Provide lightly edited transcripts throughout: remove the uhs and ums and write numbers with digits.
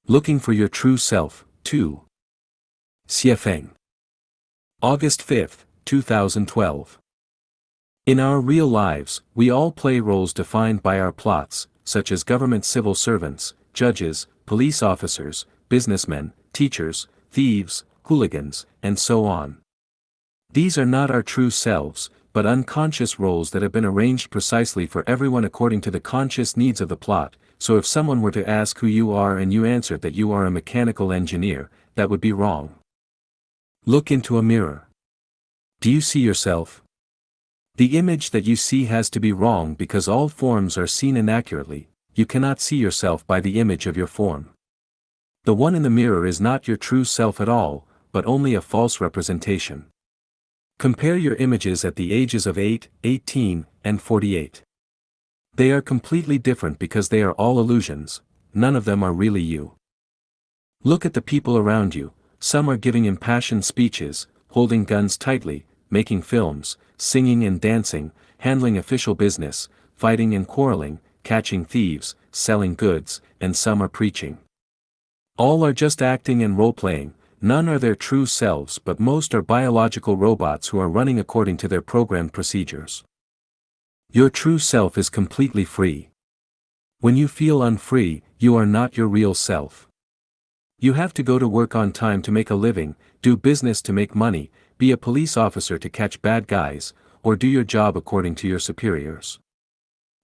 Looking for your true self, 2. Xiefeng. August 5, 2012. In our real lives, we all play roles defined by our plots, such as government civil servants, judges, police officers, businessmen, teachers, thieves, hooligans, and so on. These are not our true selves, but unconscious roles that have been arranged precisely for everyone according to the conscious needs of the plot. So if someone were to ask who you are and you answered that you are a mechanical engineer, that would be wrong. Look into a mirror. Do you see yourself? The image that you see has to be wrong because all forms are seen inaccurately. You cannot see yourself by the image of your form. The one in the mirror is not your true self at all, but only a false representation. Compare your images at the ages of 8, 18, and 48. They are completely different because they are all illusions, none of them are really you. Look at the people around you, some are giving impassioned speeches, holding guns tightly, making films, singing and dancing, handling official business, fighting and quarreling, catching thieves, selling goods, and some are preaching. All are just acting and role-playing, none are their true selves but most are biological robots who are running according to their programmed procedures. Your true self is completely free. When you feel unfree, you are not your real self. You have to go to work on time to make a living, do business to make money, be a police officer to catch bad guys, or do your job according to your superiors.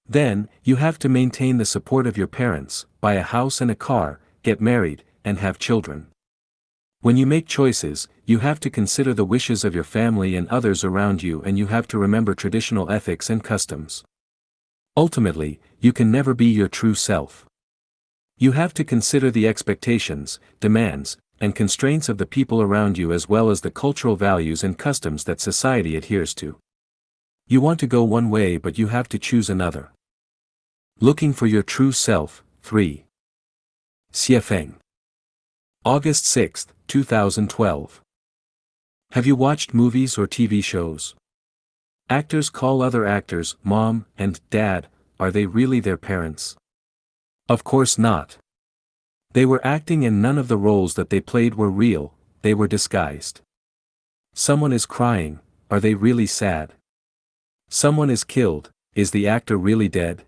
Then, you have to maintain the support of your parents, buy a house and a car, get married, and have children. When you make choices, you have to consider the wishes of your family and others around you and you have to remember traditional ethics and customs. Ultimately, you can never be your true self. You have to consider the expectations, demands, and constraints of the people around you as well as the cultural values and customs that society adheres to. You want to go one way but you have to choose another. Looking for your true self, 3. Xiefeng. August 6, 2012. Have you watched movies or TV shows? Actors call other actors mom and dad. Are they really their parents? Of course not. They were acting and none of the roles that they played were real, they were disguised. Someone is crying, are they really sad? Someone is killed, is the actor really dead?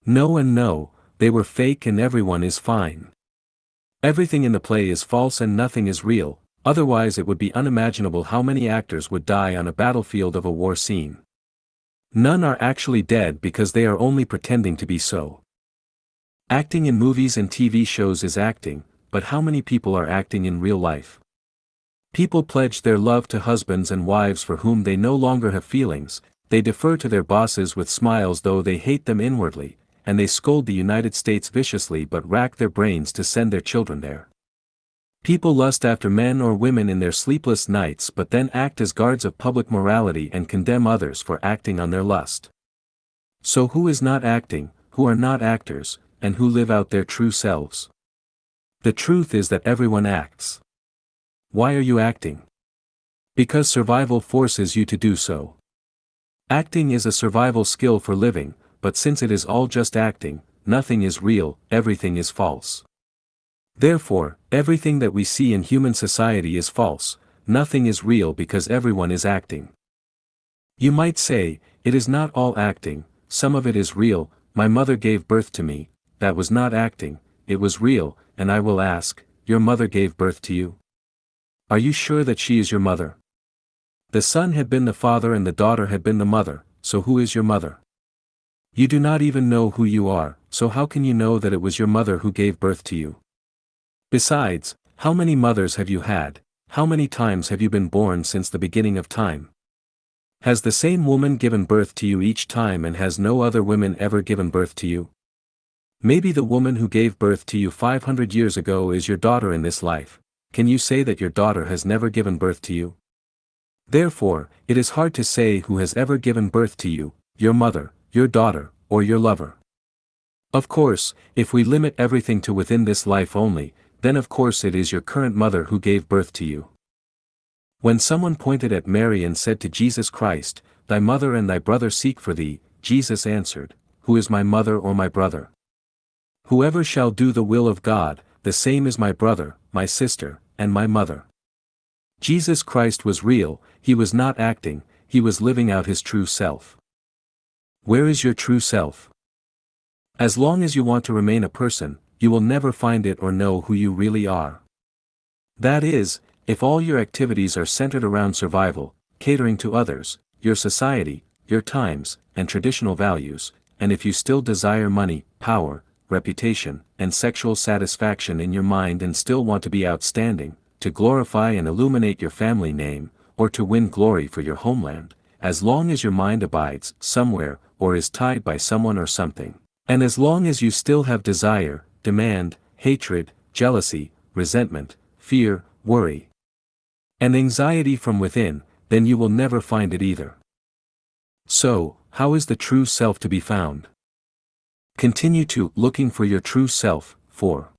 No and no, they were fake and everyone is fine. Everything in the play is false and nothing is real, otherwise it would be unimaginable how many actors would die on a battlefield of a war scene. None are actually dead because they are only pretending to be so. Acting in movies and TV shows is acting, but how many people are acting in real life? People pledge their love to husbands and wives for whom they no longer have feelings, they defer to their bosses with smiles though they hate them inwardly, and they scold the United States viciously but rack their brains to send their children there. People lust after men or women in their sleepless nights but then act as guards of public morality and condemn others for acting on their lust. So who is not acting, who are not actors, and who live out their true selves? The truth is that everyone acts. Why are you acting? Because survival forces you to do so. Acting is a survival skill for living, but since it is all just acting, nothing is real, everything is false. Therefore, everything that we see in human society is false, nothing is real because everyone is acting. You might say, it is not all acting, some of it is real. My mother gave birth to me, that was not acting, it was real, and I will ask, your mother gave birth to you? Are you sure that she is your mother? The son had been the father and the daughter had been the mother, so who is your mother? You do not even know who you are, so how can you know that it was your mother who gave birth to you? Besides, how many mothers have you had? How many times have you been born since the beginning of time? Has the same woman given birth to you each time and has no other women ever given birth to you? Maybe the woman who gave birth to you 500 years ago is your daughter in this life. Can you say that your daughter has never given birth to you? Therefore, it is hard to say who has ever given birth to you, your mother, your daughter, or your lover. Of course, if we limit everything to within this life only, then of course it is your current mother who gave birth to you. When someone pointed at Mary and said to Jesus Christ, "Thy mother and thy brother seek for thee," Jesus answered, "Who is my mother or my brother? Whoever shall do the will of God, the same is my brother, my sister, and my mother. Jesus Christ was real, he was not acting, he was living out his true self. Where is your true self? As long as you want to remain a person, you will never find it or know who you really are. That is, if all your activities are centered around survival, catering to others, your society, your times, and traditional values, and if you still desire money, power, reputation, and sexual satisfaction in your mind and still want to be outstanding, to glorify and illuminate your family name, or to win glory for your homeland, as long as your mind abides somewhere or is tied by someone or something, and as long as you still have desire, demand, hatred, jealousy, resentment, fear, worry, and anxiety from within, then you will never find it either. So, how is the true self to be found? Continue to looking for your true self. 4.